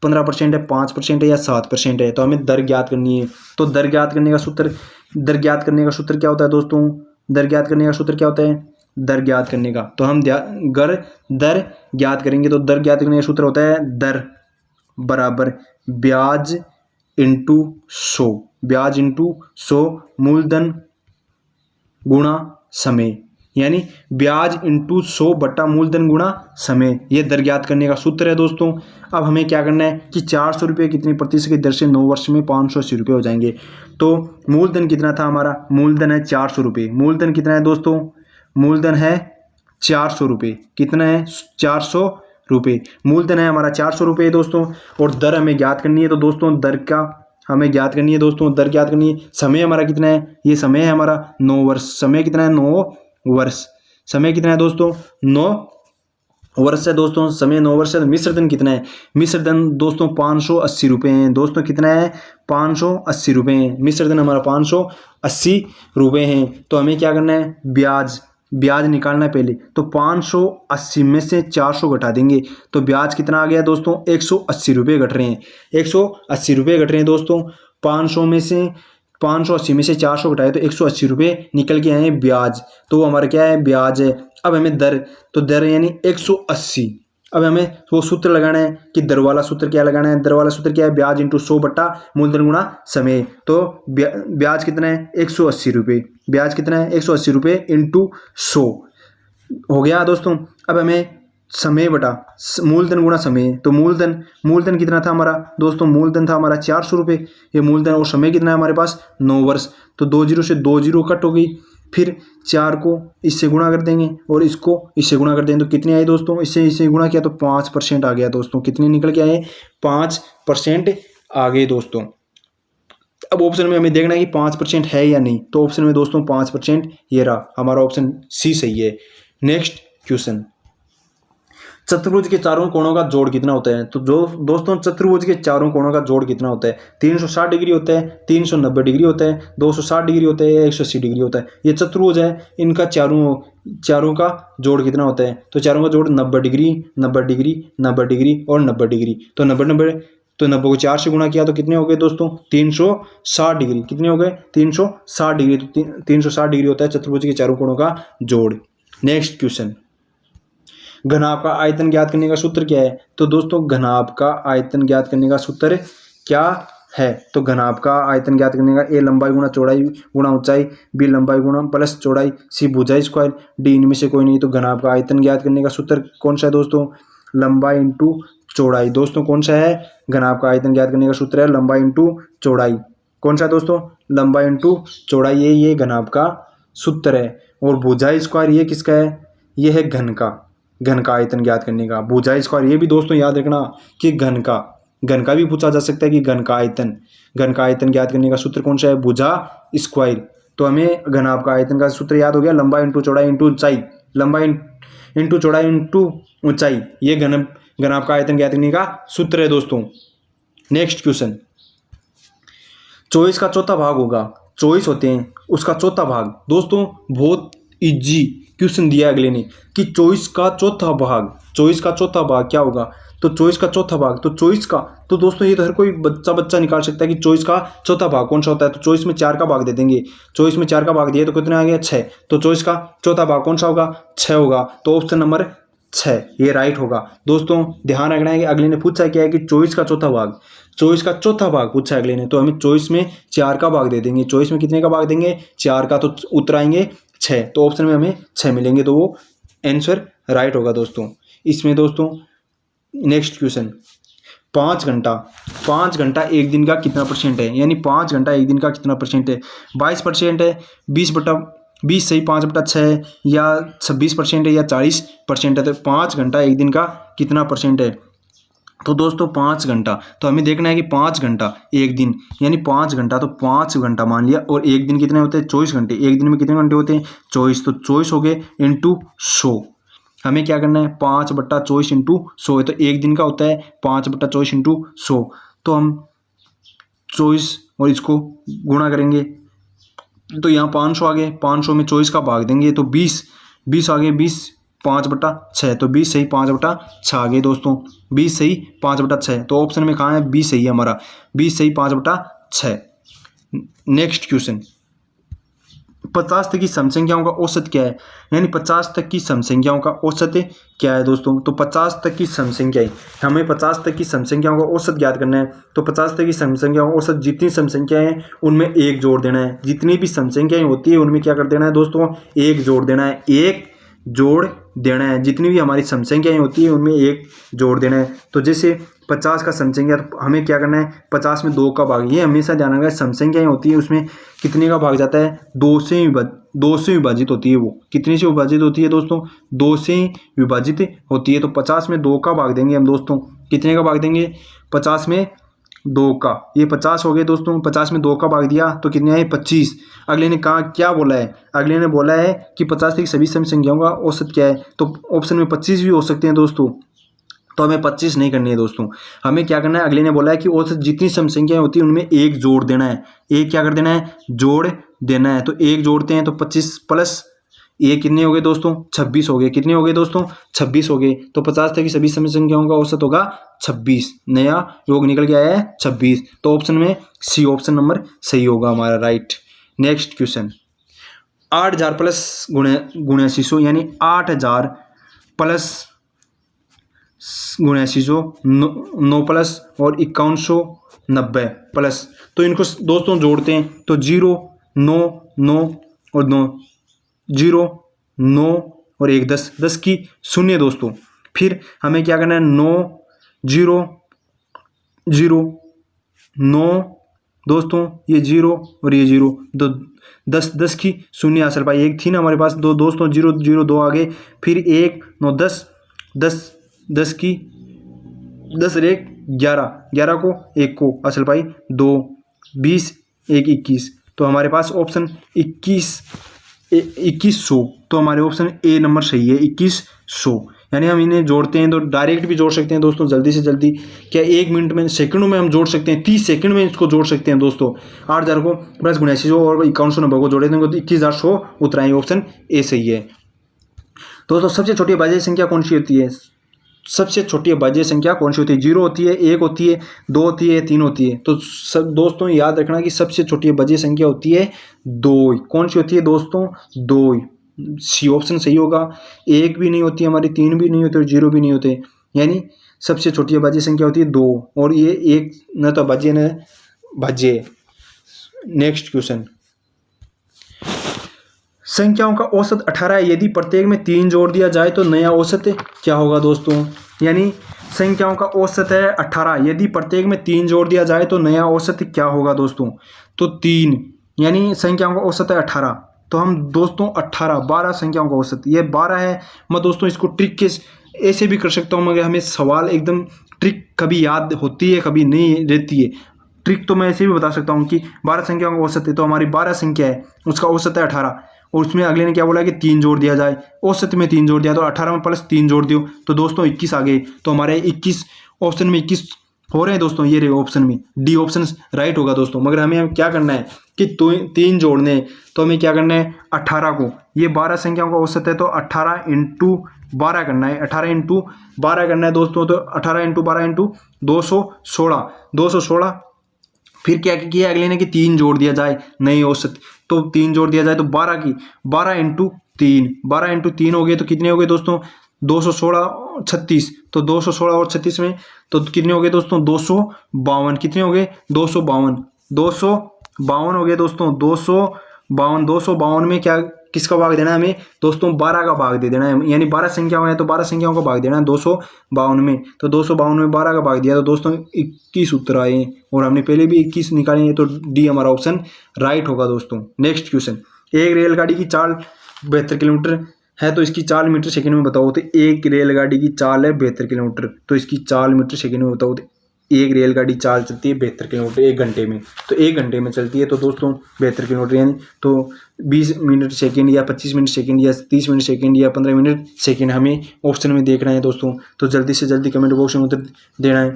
15% है, 5% है, या 7% है। तो हमें दर ज्ञात करनी है। तो दर ज्ञात करने का सूत्र क्या होता है दोस्तों? दर ज्ञात करने का सूत्र क्या होता है? दर ज्ञात करने का तो हम दर ज्ञात करेंगे तो दर ज्ञात करने का सूत्र होता है दर बराबर ब्याज इंटू 100, ब्याज इंटू 100 मूलधन गुणा समय, यानी ब्याज इंटू 100 बटा मूलधन गुणा समय। यह दर ज्ञात करने का सूत्र है दोस्तों। अब हमें क्या करना है कि 400 रुपये कितनी प्रतिशत की दर से 9 वर्ष में 580 रुपये हो जाएंगे? तो मूलधन कितना था हमारा? मूलधन है 400 रुपये। मूलधन कितना है दोस्तों? मूलधन है 400 रुपये। कितना है? 400 रुपये। मूलधन है हमारा 400 रुपये दोस्तों, और दर हमें ज्ञात करनी है। तो दोस्तों दर का हमें ज्ञात करनी है दोस्तों, दर ज्ञात करनी है। समय हमारा कितना है, ये समय है हमारा 9 वर्ष। समय कितना है, 9 वर्ष। समय कितना है दोस्तों, 9 वर्ष है दोस्तों, समय 9 वर्ष है। मिश्र धन कितना है, मिश्र धन दोस्तों 580 रुपये है दोस्तों। कितना है, 580 रुपये है। मिश्र धन हमारा 580 रुपये है। तो हमें क्या करना है, ब्याज निकालना है पहले। तो 580 में से 400 घटा देंगे तो ब्याज कितना आ गया दोस्तों, 180 रुपये घट रहे हैं। 180 रुपये घट रहे हैं दोस्तों। 580 में से 400 घटाए तो 180 रुपये निकल के आए हैं ब्याज। तो वो हमारा क्या है, ब्याज है। अब हमें दर, तो दर यानी 180। अब हमें वो सूत्र लगाना है कि दर वाला सूत्र क्या लगाना है। दर वाला सूत्र क्या है, ब्याज इंटू 100 बट्टा मूलधन गुणा समय। तो ब्याज कितना है, 180 रुपये। ब्याज कितना है, 180 रुपये इंटू 100 हो गया दोस्तों। अब हमें समय बटा मूलधन गुणा समय। तो मूलधन कितना था हमारा दोस्तों, मूलधन था हमारा 400 रुपये। ये मूलधन, और समय कितना है हमारे पास, 9 वर्ष। तो 2 जीरो से 2 जीरो कट हो गई। फिर 4 को इससे गुणा कर देंगे और इसको इससे गुणा कर देंगे तो कितनी आई दोस्तों, इससे गुणा किया तो 5% आ गया दोस्तों। कितने निकल के आए, 5% आ गए दोस्तों। अब ऑप्शन में हमें देखना है कि 5% है या नहीं। तो ऑप्शन में दोस्तों 5% ये रहा, हमारा ऑप्शन सी सही है। नेक्स्ट क्वेश्चन, चतुर्भुज के चारों कोणों का जोड़ कितना होता है। तो जो दोस्तों चतुर्भुज के चारों कोणों का जोड़ कितना होता है, 360 डिग्री होता है, 390 डिग्री होता है, 260 डिग्री होता है या 180 डिग्री होता है। ये चतुर्भुज है, इनका चारों का जोड़ कितना होता है। तो चारों का जोड़ 90 डिग्री 90 डिग्री 90 डिग्री और 90 डिग्री। तो 90 को 4 से गुणा किया तो कितने हो गए दोस्तों, 360 डिग्री। कितने हो गए, 360 डिग्री। तो 360 डिग्री होता है चतुर्भुज के चारों कोणों का जोड़। नेक्स्ट क्वेश्चन, घनाभ का आयतन ज्ञात करने का सूत्र क्या है। तो दोस्तों घनाभ का आयतन ज्ञात करने का सूत्र क्या है। तो घनाभ का आयतन ज्ञात करने का, ए लंबाई गुणा चौड़ाई गुणा ऊंचाई, बी लंबाई गुणा प्लस चौड़ाई, सी भुजाई स्क्वायर, डी इनमें से कोई नहीं। तो घनाभ का आयतन ज्ञात करने का सूत्र कौन सा है दोस्तों, लंबाई इंटू चौड़ाई। दोस्तों कौन सा है, घनाभ का आयतन ज्ञात करने का सूत्र है लंबाई इंटू चौड़ाई। कौन सा है दोस्तों, लंबाई इंटू चौड़ाई, ये घनाभ का सूत्र है। और भुजाई स्क्वायर ये किसका है, ये है घन का आयतन ज्ञात करने का। भुजाई स्क्वायर ये भी दोस्तों याद रखना कि घन का भी पूछा जा सकता है कि घन का आयतन ज्ञात करने का सूत्र कौन सा है, भुजा स्क्वायर। तो हमें घनाभ का आयतन का सूत्र याद हो गया, लंबाई इंटू चौड़ाई इंटू ऊंचाई। लंबाई इंटू चौड़ाई इंटू ऊंचाई, ये घनाभ का आयतन ज्ञात करने का सूत्र है दोस्तों। नेक्स्ट क्वेश्चन, 24 का चौथा भाग होगा। 24 होते हैं, उसका चौथा भाग। दोस्तों बहुत इजी क्वेश्चन दिया अगले ने कि 24 का चौथा भाग क्या होगा। तो 24 का चौथा भाग, तो 24 का, तो दोस्तों ये तो हर कोई बच्चा निकाल सकता है कि 24 का चौथा भाग कौन सा होता है। तो 24 में 4 का भाग दे देंगे। 24 में 4 का भाग दिया तो कितना आ गया, 6। तो 24 का चौथा भाग कौन सा होगा, 6 होगा। तो ऑप्शन नंबर 6 ये राइट होगा। दोस्तों ध्यान रखना है कि अगले ने पूछा क्या है कि 24 का चौथा भाग पूछा अगले ने। तो हमें 24 में 4 का भाग दे देंगे। 24 में कितने का भाग देंगे, 4 का। तो उत्तर आएंगे 6। तो ऑप्शन में हमें 6 मिलेंगे, तो वो आंसर राइट होगा दोस्तों इसमें। दोस्तों नेक्स्ट क्वेश्चन, 5 घंटा एक दिन का कितना परसेंट है। यानी 5 घंटा एक दिन का कितना परसेंट है, 22% है, 20 सही 5/6 है, या 26% है, या 40% है। तो 5 घंटा एक दिन का कितना परसेंट है। तो दोस्तों 5 घंटा, तो हमें देखना है कि 5 घंटा एक दिन, यानी 5 घंटा, तो 5 घंटा मान लिया। और एक दिन कितने होते हैं, 24 घंटे। एक दिन में कितने घंटे होते हैं, 24। तो 24 हो गए इंटू 100। हमें क्या करना है, 5/24 इंटू 100 है। तो एक दिन का होता है 5/24 इंटू 100। तो हम 24 और इसको गुणा करेंगे तो यहाँ 500 आ गए। 500 में 24 का भाग देंगे तो 20 आ गए। 20 5/6, तो 20 सही 5/6 आ गए दोस्तों। 20 सही 5/6। तो ऑप्शन में कहाँ है, 20 सही है हमारा। 20 सही 5/6। नेक्स्ट क्वेश्चन, 50 तक की सम संख्याओं का औसत क्या है। यानी 50 तक की सम संख्याओं का औसत क्या है दोस्तों। तो 50 तक की सम संख्याएं, हमें 50 तक की सम संख्याओं का औसत ज्ञात करना है। तो 50 तक की सम संख्याओं का औसत, जितनी सम संख्याएं हैं उनमें 1 जोड़ देना है। जितनी भी सम संख्याएं होती है उनमें क्या कर देना है दोस्तों, 1 जोड़ देना है। 1 जोड़ देना है। जितनी भी हमारी सम संख्याएं होती है उनमें 1 जोड़ देना है। तो जैसे 50 का सम संख्या, हमें क्या करना है, 50 में 2 का भाग। ये हमेशा ध्यान रखना है, सम संख्याएं होती है उसमें कितने का भाग जाता है, 2 से विभाजित होती है। वो कितने से विभाजित होती है दोस्तों, 2 से विभाजित होती है। तो 50 में 2 का भाग देंगे हम दोस्तों। कितने का भाग देंगे, 50 में 2 का, ये 50 हो गए दोस्तों। 50 में 2 का भाग दिया तो कितने आए 25। अगले ने कहा क्या बोला है, अगले ने बोला है कि 50 की सभी सम संख्याओं का औसत क्या है, तो ऑप्शन में 25 भी हो सकते हैं दोस्तों, तो हमें 25 नहीं करनी है दोस्तों। हमें क्या करना है, अगले ने बोला है कि औसत जितनी सम संख्याएं होती है उनमें एक जोड़ देना है। एक क्या कर देना है, जोड़ देना है। तो एक जोड़ते हैं तो 25 प्लस ये कितने हो गए दोस्तों 26 हो गए। कितने हो गए दोस्तों 26 हो गए। तो 50 तक की सभी सम संख्याओं का औसत होगा 26। नया योग निकल के आया है 26। तो ऑप्शन में सी ऑप्शन नंबर सही होगा हमारा राइट। नेक्स्ट क्वेश्चन, 8000 प्लस गुणे 600 यानी 8000 प्लस गुणे 600 9 प्लस और 5190 प्लस। तो इनको दोस्तों जोड़ते हैं तो 0 9 9 और 9 0 9 और 1 10 10 की शून्य दोस्तों। फिर हमें क्या करना है 9 0 0 9 दोस्तों ये 0 और ये 0 तो 10 10 की शून्य हासिल पाई। एक थी ना हमारे पास दो दोस्तों 0 0 2 आगे, फिर 1 9 10 10 10 की 10 और 1 11 11 को 1 को हासिल पाई 2 20 1 21। तो हमारे पास ऑप्शन 2100। तो हमारे ऑप्शन ए नंबर सही है 2100। यानी हम इन्हें जोड़ते हैं तो डायरेक्ट भी जोड़ सकते हैं दोस्तों, जल्दी से जल्दी। क्या 1 मिनट में सेकंडों में हम जोड़ सकते हैं, 30 सेकंड में इसको जोड़ सकते हैं दोस्तों। 8000 को प्लस 89 और 5190 को जोड़े देंगे तो 21100 उत्तर आएंगे। ऑप्शन ए सही है दोस्तों। सबसे छोटी भाज्य संख्या कौन सी होती है, सबसे छोटी भाज्य संख्या कौन सी होती है, 0 होती है, 1 होती है, 2 होती है, 3 होती है। तो सब दोस्तों याद रखना कि सबसे छोटी भाज्य संख्या होती है 2। कौन सी होती है दोस्तों 2। सी ऑप्शन सही होगा। 1 भी नहीं होती हमारी, 3 भी नहीं होते और 0 भी नहीं होते। यानी सबसे छोटी भाज्य संख्या होती है 2 और ये 1 न तो भाज्य न भाज्य। नेक्स्ट क्वेश्चन, संख्याओं का औसत 18 है, यदि प्रत्येक में 3 जोड़ दिया जाए तो नया औसत क्या होगा दोस्तों। यानी संख्याओं का औसत है 18, यदि प्रत्येक में 3 जोड़ दिया जाए तो नया औसत क्या होगा दोस्तों। तो 3 यानी संख्याओं का औसत है 18। तो हम दोस्तों 18 12 संख्याओं का औसत, ये 12 है। मैं दोस्तों इसको ट्रिक के ऐसे भी कर सकता हूँ, मगर हमें सवाल एकदम ट्रिक कभी याद होती है कभी नहीं रहती है। ट्रिक तो मैं ऐसे भी बता सकता हूँ कि 12 संख्याओं का औसत है, तो हमारी 12 संख्या है उसका औसत है 18 और उसमें अगले ने क्या बोला कि 3 जोड़ दिया जाए। औसत में 3 जोड़ दिया तो 18 में प्लस 3 जोड़ दियो तो दोस्तों 21 आ गए। तो हमारे 21 ऑप्शन में 21 हो रहे हैं दोस्तों, ये रहे ऑप्शन में डी ऑप्शन राइट होगा दोस्तों। मगर हमें क्या करना है कि 3 जोड़ने हैं, तो हमें क्या करना है 18 को, ये 12 संख्याओं का औसत है तो 18 इंटू 12 करना है, 18 इंटू 12 करना है दोस्तों। तो 18 इंटू 12 इंटू 216। फिर क्या किया अगले ने कि 3 जोड़ दिया जाए नई औसत, तो 3 जोड़ दिया जाए तो 12 की 12 इंटू 3 हो गए। तो कितने हो गए दोस्तों 216 36। तो 216 और 36 में तो कितने हो गए दोस्तों 252। कितने हो गए 252 हो गए दोस्तों 252 में क्या किसका भाग देना है हमें दोस्तों 12 का भाग दे देना है। यानी 12 संख्याओं है तो 12 संख्याओं का भाग देना है 252 में। तो 252 में 12 का भाग दिया तो दोस्तों 21 उत्तर आए और हमने पहले भी 21 निकाले हैं। तो डी हमारा ऑप्शन राइट होगा दोस्तों। नेक्स्ट क्वेश्चन, एक रेलगाड़ी की चाल 72 किलोमीटर है तो इसकी चाल मीटर सेकंड में बताओ। तो एक रेलगाड़ी की चाल है 72 किलोमीटर, तो इसकी चाल मीटर सेकंड में बताओ। तो एक रेलगाड़ी चाल चलती है 72 किलोमीटर 1 घंटे में, तो 1 घंटे में चलती है तो दोस्तों 72 किलोमीटर यानी तो 20 मिनट सेकंड या 25 मिनट सेकंड या 30 मिनट सेकंड या 15 मिनट सेकंड हमें ऑप्शन में देखना है दोस्तों। तो जल्दी से जल्दी कमेंट बॉक्स में उत्तर देना है।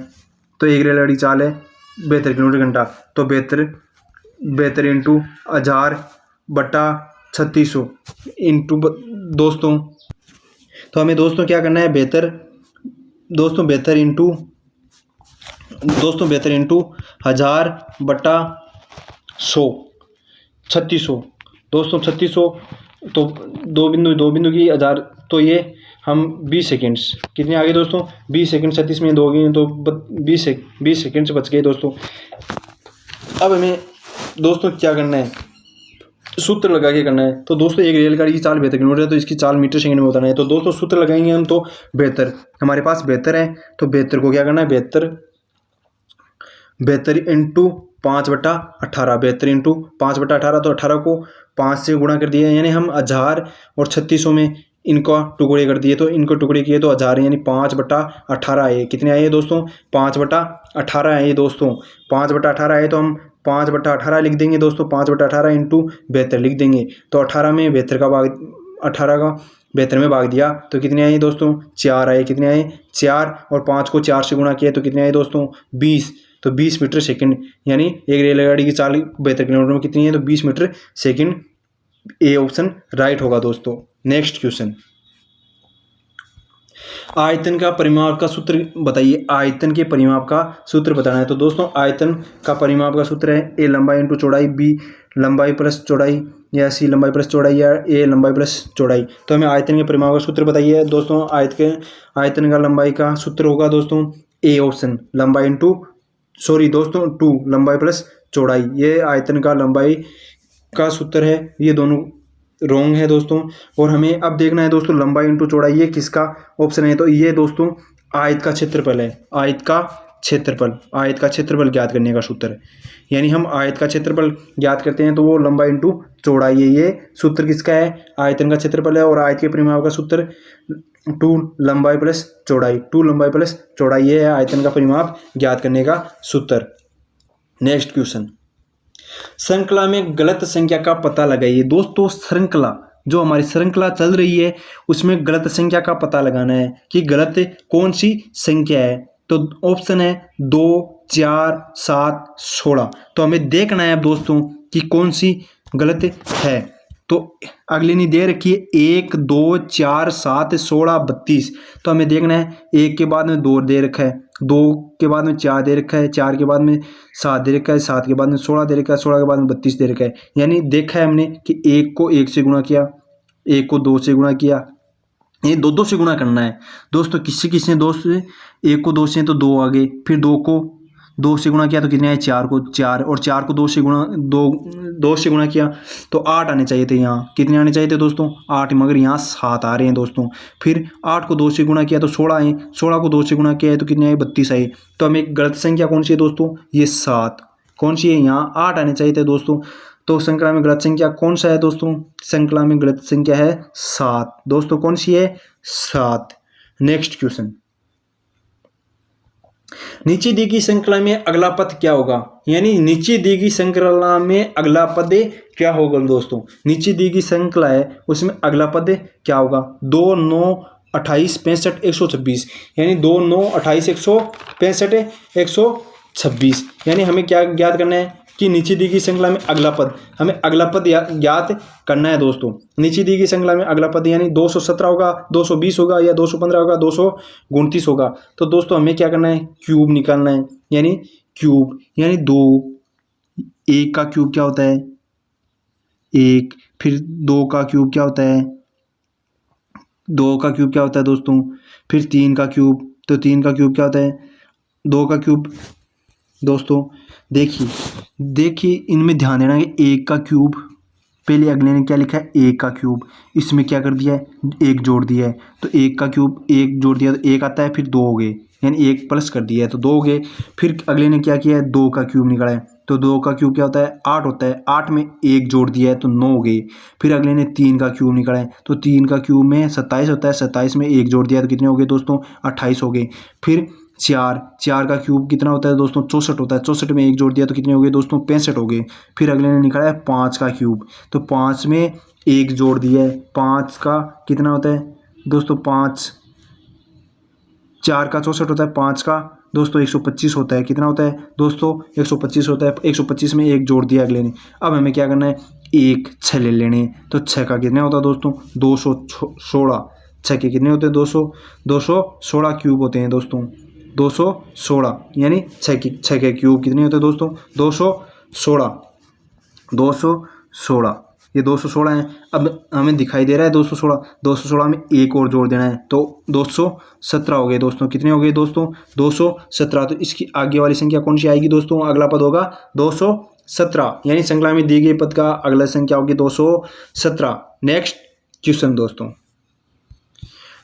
तो एक रेलगाड़ी चाल है 72 किलोमीटर घंटा, तो 72 इंटू 1000 बटा 3600 इंटू दोस्तों। तो हमें दोस्तों क्या करना है 72 इंटू 1000 बटा 100 3600 दोस्तों 3600। तो दो बिंदु की 1000, तो ये हम 20 सेकेंड्स कितने आगे दोस्तों 20 सेकेंड 36 में 2 गए तो 20 सेकेंड से बच गए दोस्तों। अब हमें दोस्तों क्या करना है सूत्र लगा के करना है। तो दोस्तों एक रेलगाड़ी की चाल 72 किलोमीटर है तो इसकी चाल मीटर सेकंड में बताना है। तो दोस्तों सूत्र लगाएंगे हम। तो 72 हमारे पास 72 है तो 72 को क्या करना है 72 इंटू 5 बटा 18 72 इंटू 5 बटा 18 तो 18 को 5 से गुणा कर दिया। यानी हम 1000 और 3600 में इनको टुकड़े कर दिए, तो इनको टुकड़े किए तो 1000 यानी 5/18 आए। कितने आए दोस्तों? 5/18 आए दोस्तों। 5/18 आए तो हम 5/18 लिख देंगे दोस्तों। 5/18 इंटू 72 लिख देंगे। तो 18 में 72 का भाग, 18 का 72 में भाग दिया तो कितने आए दोस्तों? 4 आए। कितने आए? 4। और 5 को 4 से गुणा किया तो कितने आए दोस्तों? 20। तो 20 मीटर सेकंड, यानी एक रेलगाड़ी की चाल 72 किलोमीटर में कितनी है? तो 20 metre second. A option right होगा दोस्तों। नेक्स्ट क्वेश्चन, आयतन का परिमाप का सूत्र बताइए। आयतन के परिमाप का सूत्र बताना है। तो दोस्तों आयतन का परिमाप का सूत्र है ए लंबाई इंटू चौड़ाई, बी लंबाई प्लस चौड़ाई, या सी लंबाई प्लस चौड़ाई, या ए लंबाई प्लस चौड़ाई। तो हमें आयतन के परिमाप का सूत्र बताइए दोस्तों। आयतन का लंबाई का सूत्र होगा दोस्तों ए ऑप्शन, लंबाई इंटू दोस्तों 2 लंबाई प्लस चौड़ाई। ये आयतन का लंबाई का सूत्र है। ये दोनों रॉन्ग है दोस्तों। और हमें अब देखना है दोस्तों लंबाई इंटू चौड़ाई ये किसका ऑप्शन है। तो ये दोस्तों आयत का क्षेत्रफल है। आयत का क्षेत्रफल ज्ञात करने का सूत्र है। यानी हम आयत का क्षेत्रफल ज्ञात करते हैं तो वो लंबाई इंटू चौड़ाई है। ये सूत्र किसका है? आयतन का क्षेत्रफल है। और आयत के परिमाप का सूत्र 2 लंबाई प्लस चौड़ाई, 2 लंबाई प्लस चौड़ाई, ये है आयतन का परिमाप ज्ञात करने का सूत्र। नेक्स्ट क्वेश्चन, श्रृंखला में गलत संख्या का पता लगाइए। दोस्तों श्रृंखला, जो हमारी श्रृंखला चल रही है उसमें गलत संख्या का पता लगाना है कि गलत कौन सी संख्या है। तो ऑप्शन है 2, 4, 7, 16। तो हमें देखना है दोस्तों कि कौन सी गलत है। तो अगली नहीं दे रखी है 1, 2, 4, 7, 16, 32। तो हमें देखना है 1 के बाद में 2 दे रखा है, 2 के बाद में 4 दे रखा है, 4 के बाद में 7 दे रखा है, 7 के बाद में 16 दे रखा है, 16 के बाद में 32 दे रखा है। यानी देखा है हमने कि 1 को 1 से गुणा किया, 1 को 2 से गुणा किया, ये 2 से गुणा करना है दोस्तों। किसने 2 से, 1 को 2 से तो 2 आ गए, फिर 2 को 2 से गुणा किया तो कितने आए? 4 को 4, और 4 को 2 से गुणा किया तो 8 आने चाहिए थे। यहाँ कितने आने चाहिए थे दोस्तों? 8, मगर यहाँ 7 आ रहे हैं दोस्तों। फिर 8 को 2 से गुणा किया तो 16 आए, 16 को 2 से गुणा किया है तो कितने आए? 32 आए। तो हमें गलत संख्या कौन सी है दोस्तों? ये 7। कौन सी है? यहाँ 8 आने चाहिए थे दोस्तों। तो श्रृंखला में गलत संख्या कौन सा है दोस्तों? श्रृंखला में गलत संख्या है 7 दोस्तों। कौन सी है? 7। नेक्स्ट क्वेश्चन, नीचे दी गई श्रृंखला में अगला पद क्या होगा। यानी नीचे दी गई श्रृंखला में अगला पद क्या होगा दोस्तों? नीचे दी गई श्रृंखला है उसमें अगला पद क्या होगा? 2, 9, 28, 65, 126। यानी 2, 9, 28, 165, 126। यानी हमें क्या ज्ञात करना है कि नीचे दी गई श्रृंखला में अगला पद, हमें अगला पद ज्ञात करना है दोस्तों। नीचे दी गई श्रृंखला में अगला पद यानी 217 होगा, 220 होगा, या 215 होगा, 229 होगा। तो दोस्तों हमें क्या करना है? क्यूब निकालना है। यानी क्यूब यानी 2, 1 का क्यूब क्या होता है? 1। फिर 2 का क्यूब क्या होता है? 2 का क्यूब क्या होता है दोस्तों? फिर 3 का क्यूब, तो 3 का क्यूब क्या होता है? 2 का क्यूब। दोस्तों देखिए इनमें ध्यान देना है। 1 का क्यूब, पहले अगले ने क्या लिखा है? 1 का क्यूब, इसमें क्या कर दिया है? 1 जोड़ दिया है। तो 1 का क्यूब 1 जोड़ दिया तो 1 आता है, फिर 2 हो गए, यानी 1 प्लस कर दिया है तो 2 हो गए। फिर अगले ने क्या किया है? 2 का क्यूब निकाला है। तो 2 का क्यूब क्या होता है? 8 होता है। 8 में 1 जोड़ दिया है तो 9 हो गए। फिर अगले ने 3 का क्यूब निकाला है। तो 3 का क्यूब में 27 होता है, 27 में 1 जोड़ दिया तो कितने हो गए दोस्तों? 28 हो गए। फिर 4 का क्यूब कितना होता है दोस्तों? 64 होता है। 64 में 1 जोड़ दिया तो कितने हो गए दोस्तों? 65 हो गए। फिर अगले ने निकाला है 5 का क्यूब, तो 5 में 1 जोड़ दिया है। 5 का कितना होता है दोस्तों? 4 का 64 होता है, 5 का दोस्तों 125 होता है। कितना होता है दोस्तों? 125 होता है। 125 में 1 जोड़ दिया अगले ने। अब हमें क्या करना है? 1 6 ले लेने। तो 6 का कितना होता है दोस्तों? 216। 6 के कितने होते हैं? 216 क्यूब होते हैं दोस्तों। 216 यानी 6 के क्यूब कितने होते हैं दोस्तों? 216। ये 216 है। अब हमें दिखाई दे रहा है 216 में 1 और जोड़ देना है तो 217 हो गए दोस्तों। कितने हो गए दोस्तों? 217। तो इसकी आगे वाली संख्या कौन सी आएगी दोस्तों? अगला पद होगा 217। यानी श्रृंखला में दी गई पद का अगला संख्या होगी 217। नेक्स्ट क्वेश्चन दोस्तों,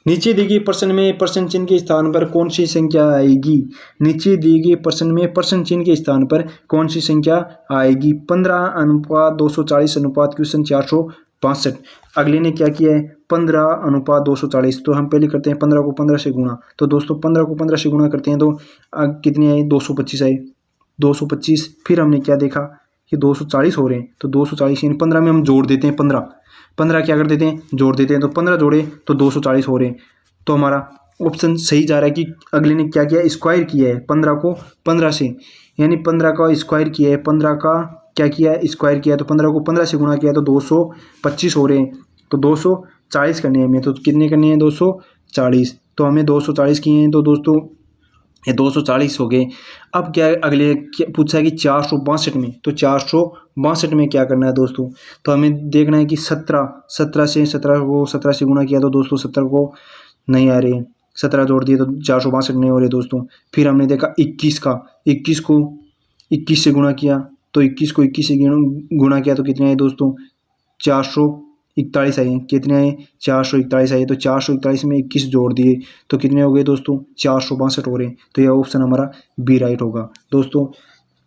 नीचे दी गई प्रश्न में प्रश्न चिन्ह के स्थान पर कौन सी संख्या आएगी? नीचे दी गई प्रश्न में प्रश्न चिन्ह के स्थान पर कौन सी संख्या आएगी? 15 अनुपात 240 अनुपात क्वेश्चन 400 62। अगले ने क्या किया है 15:240। तो हम पहले करते हैं 15 को 15 से गुणा। तो दोस्तों 15 को 15 से गुणा करते हैं तो कितने आए 225 आए 225। फिर हमने क्या देखा कि 240 हो रहे हैं तो 240 यानी 15 में हम जोड़ देते हैं 15 क्या कर देते हैं जोड़ देते हैं। तो 15 जोड़े तो 240 हो रहे हैं। तो हमारा ऑप्शन सही जा रहा है कि अगले ने क्या किया स्क्वायर किया है 15 को 15 से, यानी 15 का स्क्वायर किया है 15 का क्या किया है स्क्वायर किया है। तो 15 को 15 से गुणा किया तो 225 हो रहे हैं। तो 240 करने हैं हमें। तो कितने करने हैं 240। तो हमें 240 किए हैं तो दोस्तों ये 240 हो गए। अब क्या अगले पूछा है कि 462 में, तो 462 में क्या करना है दोस्तों। तो हमें देखना है कि 17 से गुणा किया तो दोस्तों 17 को नहीं आ रहे, 17 जोड़ दिए तो 462 नहीं हो रहे दोस्तों। फिर हमने देखा 21 का, 21 को 21 से गुणा किया तो 21 को 21 से गुणा किया तो कितने आए दोस्तों 441 आए। कितने आए 441 आए। तो 441 में 21 जोड़ दिए तो कितने हो गए दोस्तों 462 हो रहे हैं। तो यह ऑप्शन हमारा बी राइट होगा दोस्तों।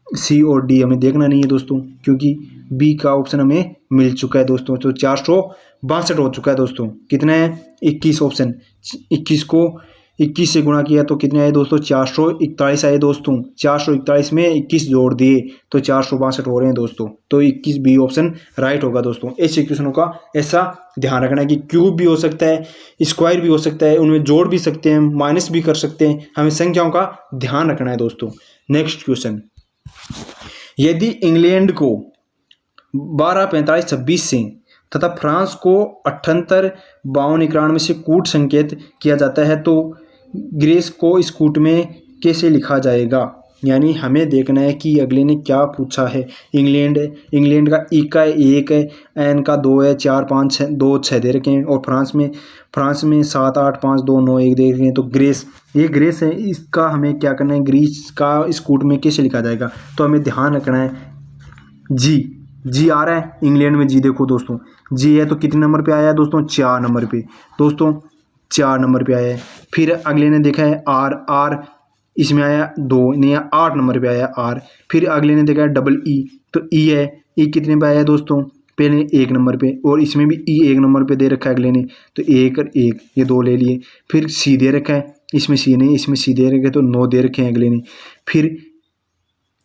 सी और डी हमें देखना नहीं है दोस्तों, क्योंकि बी का ऑप्शन हमें मिल चुका है दोस्तों। तो 462 हो चुका है दोस्तों। कितना है 21 ऑप्शन। 21 को 21 से गुणा किया तो कितने आए दोस्तों 441 आए दोस्तों। 441 में 21 जोड़ दिए तो 462 हो रहे हैं दोस्तों। तो 21 बी ऑप्शन राइट होगा दोस्तों। ऐसे क्वेश्चनों का ऐसा ध्यान रखना है कि क्यूब भी हो सकता है, स्क्वायर भी हो सकता है, उनमें जोड़ भी सकते हैं, माइनस भी कर सकते हैं। हमें संख्याओं का ध्यान रखना है दोस्तों। नेक्स्ट क्वेश्चन, यदि इंग्लैंड को 12-45-26 से तथा फ्रांस को 78-52-91 से कूट संकेत किया जाता है तो ग्रीस को इस कूट में कैसे लिखा जाएगा। यानी हमें देखना है कि अगले ने क्या पूछा है। इंग्लैंड का ई का 1 है, एन का 2 है, 4 5 6 2 6 दे रखे हैं। और फ्रांस में 7 8 5 2 9 1 दे रखे हैं। तो ग्रीस, ये ग्रीस है, इसका हमें क्या करना है ग्रीस का इस कूट में कैसे लिखा जाएगा। तो हमें ध्यान रखना है जी आ रहा है इंग्लैंड में। जी देखो दोस्तों जी है तो कितने नंबर पे आया है दोस्तों 4 नंबर पे दोस्तों, 4 नंबर पे आया है। फिर अगले ने देखा है आर इसमें आया 2 नहीं 8 नंबर पे आया आर। फिर अगले ने देखा है डबल ई, तो ई है, ई कितने पे आया है दोस्तों पहले 1 नंबर पे, और इसमें भी ई 1 नंबर पे दे रखा है अगले ने। तो 1 और 1 ये 2 ले लिए। फिर सी दे रखा है, इसमें सी नहीं, इसमें सी दे रखे तो 9 दे रखे हैं अगले ने। फिर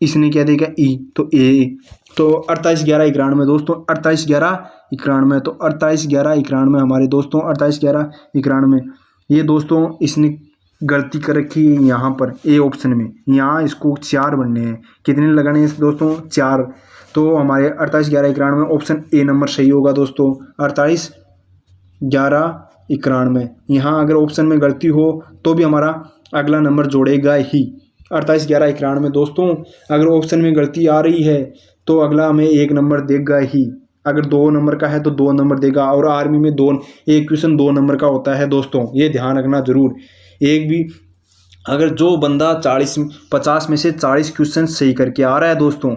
इसने क्या देगा ई, तो ए। तो 48-11-91 दोस्तों, 48-11-91। तो 48-11-91 हमारे दोस्तों 48-11-91। ये दोस्तों इसने गलती कर रखी है यहाँ पर ए ऑप्शन में। यहाँ इसको 4 बनने हैं। कितने लगाने हैं दोस्तों 4। तो हमारे 48-11-91 ऑप्शन ए नंबर सही होगा दोस्तों। 48-11-91 यहाँ अगर ऑप्शन में गलती हो तो भी हमारा अगला नंबर जोड़ेगा ही। 48-11-91 दोस्तों अगर ऑप्शन में गलती आ रही है तो अगला हमें 1 नंबर देगा ही। अगर 2 नंबर का है तो 2 नंबर देगा। और आर्मी में एक क्वेश्चन 2 नंबर का होता है दोस्तों, ये ध्यान रखना जरूर। एक भी अगर जो बंदा 50 में से 40 क्वेश्चन सही करके आ रहा है दोस्तों,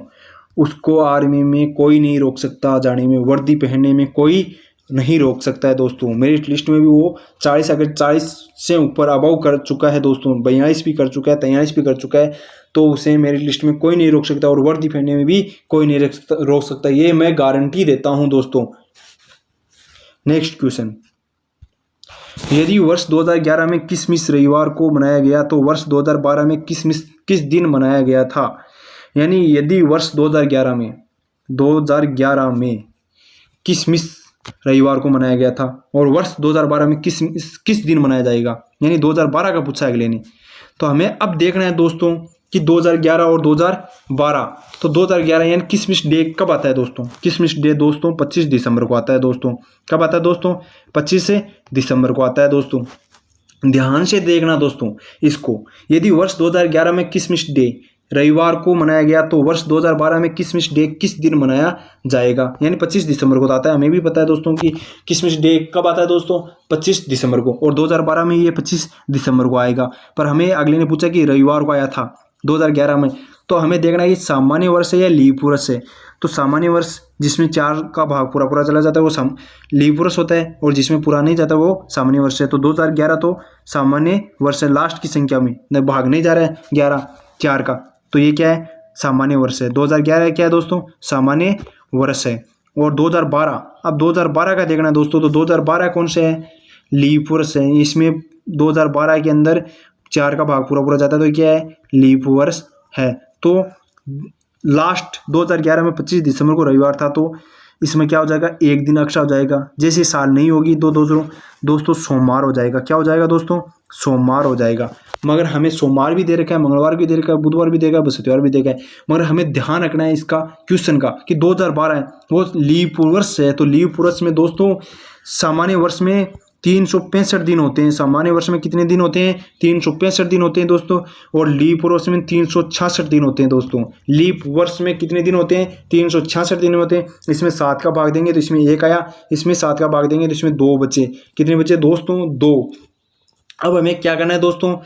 उसको आर्मी में कोई नहीं रोक सकता जाने में, वर्दी पहनने में कोई नहीं रोक सकता है दोस्तों। मेरिट लिस्ट में भी वो 40 अगर 40 से ऊपर अबव कर चुका है दोस्तों, 42 भी कर चुका है, 43 भी कर चुका है, तो उसे मेरिट लिस्ट में कोई नहीं रोक सकता। और वर्दी पहनने में भी कोई नहीं रोक सकता, ये मैं गारंटी देता हूं दोस्तों। नेक्स्ट क्वेश्चन, यदि वर्ष 2011 में किसमिस रविवार को मनाया गया तो वर्ष 2012 में किसमिस किस दिन मनाया गया था। यानी यदि वर्ष 2011 में किसमिस रविवार को मनाया गया था और वर्ष 2012 में किस दिन मनाया जाएगा, यानी 2012 का पूछा है अगले ने। तो हमें अब देखना है दोस्तों कि 2011 और 2012। तो 2011 यानी किसमिस डे कब आता है दोस्तों। किसमिस डे दोस्तों 25 दिसंबर को आता है दोस्तों। कब आता है दोस्तों 25 दिसंबर को आता है दोस्तों। ध्यान से देखना दोस्तों इसको। यदि वर्ष 2011 में किसमिस डे रविवार को मनाया गया तो वर्ष 2012 में किसमिस डे किस दिन मनाया जाएगा, यानी 25 दिसंबर को आता है। हमें भी पता है दोस्तों कि किसमिस डे कब आता है दोस्तों 25 दिसंबर को, और 2012 में ये 25 दिसंबर को आएगा। पर हमें अगले ने पूछा कि रविवार को आया था 2011 में। तो हमें देखना है कि सामान्य वर्ष है या लीप वर्ष है। तो सामान्य वर्ष जिसमें 4 का भाग पूरा चला जाता है वो लीप वर्ष होता है, और जिसमें पूरा नहीं जाता वो सामान्य वर्ष है। तो 2011 तो सामान्य वर्ष है, लास्ट की संख्या में भाग नहीं जा रहा है 11 4 का, तो ये क्या है सामान्य वर्ष है। 2011 क्या है दोस्तों सामान्य वर्ष है। और 2012 अब 2012 का देखना है दोस्तों, तो 2012 कौन से है, लीप वर्ष है। इसमें 2012 के अंदर 4 का भाग पूरा पूरा जाता है, तो क्या है, लीप वर्ष है। तो लास्ट 2011 में 25 दिसंबर को रविवार था, तो इसमें क्या हो जाएगा, एक दिन एक्स्ट्रा हो जाएगा। जैसे साल नहीं होगी तो दोस्तों सोमवार हो जाएगा। क्या हो जाएगा दोस्तों, सोमवार हो जाएगा। मगर हमें सोमवार भी दे रखा है, मंगलवार भी दे रखा है, बुधवार भी देगा, बृहस्पतिवार भी देगा है। मगर हमें ध्यान रखना है इसका क्वेश्चन का कि 2012 है वो लीप वर्ष है। तो लीप वर्ष में दोस्तों सामान्य वर्ष में 365 दिन होते हैं। सामान्य वर्ष में कितने दिन होते हैं, 365 दिन होते हैं दोस्तों। और लीप वर्ष में 366 दिन होते हैं दोस्तों। लीप वर्ष में कितने दिन होते हैं, 366 दिन होते हैं। इसमें 7 का भाग देंगे तो इसमें 1 आया, इसमें 7 का भाग देंगे तो इसमें 2 बचे। कितने बचे दोस्तों, 2। अब हमें क्या करना है दोस्तों,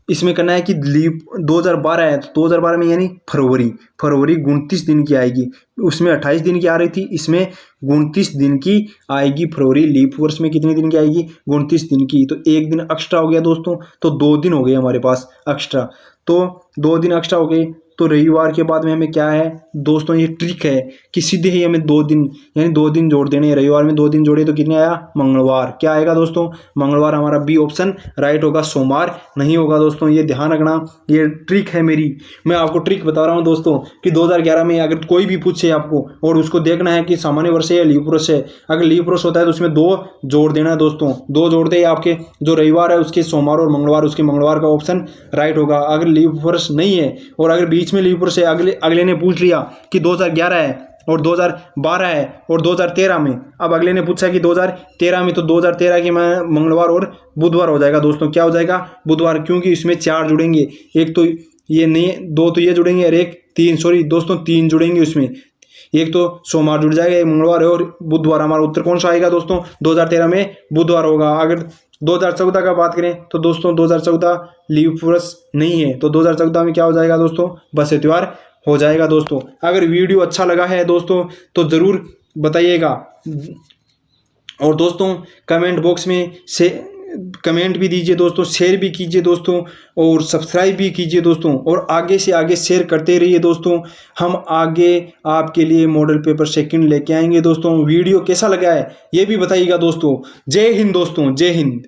इसमें करना है कि लीप 2012 है तो 2012 में यानी फरवरी 29 दिन की आएगी। उसमें 28 दिन की आ रही थी, इसमें 29 दिन की आएगी फरवरी। लीप वर्ष में कितने दिन की आएगी, 29 दिन की। तो एक दिन एक्स्ट्रा हो गया दोस्तों, तो 2 दिन हो गए हमारे पास एक्स्ट्रा। तो 2 दिन एक्स्ट्रा हो गए। तो रविवार के बाद में हमें क्या है दोस्तों, ये ट्रिक है कि सीधे ही हमें 2 दिन यानी 2 दिन जोड़ देने हैं। रविवार में 2 दिन जोड़े तो कितने आया, मंगलवार। क्या आएगा दोस्तों, मंगलवार। हमारा बी ऑप्शन राइट होगा, सोमवार नहीं होगा दोस्तों। ये ध्यान रखना, ये ट्रिक है मेरी। मैं आपको ट्रिक बता रहा हूँ दोस्तों कि 2011 में अगर कोई भी पूछे आपको और उसको देखना है कि सामान्य वर्ष है या लीप वर्ष है, अगर लीप वर्ष होता है तो उसमें 2 जोड़ देना है दोस्तों। 2 जोड़ते ही आपके जो रविवार है उसके सोमवार और मंगलवार, उसके मंगलवार का ऑप्शन राइट होगा। अगर लीप वर्ष नहीं है और अगर बीच में लीप वर्ष है, अगले ने पूछ लिया कि 2011 है और 2012 है और 2013 में, अब अगले ने पूछा कि 2013 में, तो 2013 के मंगलवार और बुधवार हो जाएगा दोस्तों। क्या हो जाएगा, बुधवार, क्योंकि इसमें 4 जुड़ेंगे। एक तो ये नहीं, 2 तो ये जुड़ेंगे और एक 3 जुड़ेंगे उसमें। एक तो सोमवार जुड़ जाएगा, एक मंगलवार है और बुधवार। हमारा उत्तर कौन सा आएगा दोस्तों, 2013 में बुधवार होगा। अगर 2014 का बात करें तो दोस्तों 2014 लीप वर्ष नहीं है, तो 2014 में क्या हो जाएगा दोस्तों, बृहस्पतिवार हो जाएगा दोस्तों। अगर वीडियो अच्छा लगा है दोस्तों तो ज़रूर बताइएगा। और दोस्तों कमेंट बॉक्स में से कमेंट भी दीजिए दोस्तों, शेयर भी कीजिए दोस्तों और सब्सक्राइब भी कीजिए दोस्तों। और आगे से आगे शेयर करते रहिए दोस्तों। हम आगे आपके लिए मॉडल पेपर सेकंड लेके आएंगे दोस्तों। वीडियो कैसा लगा है ये भी बताइएगा दोस्तों। जय हिंद दोस्तों, जय हिंद।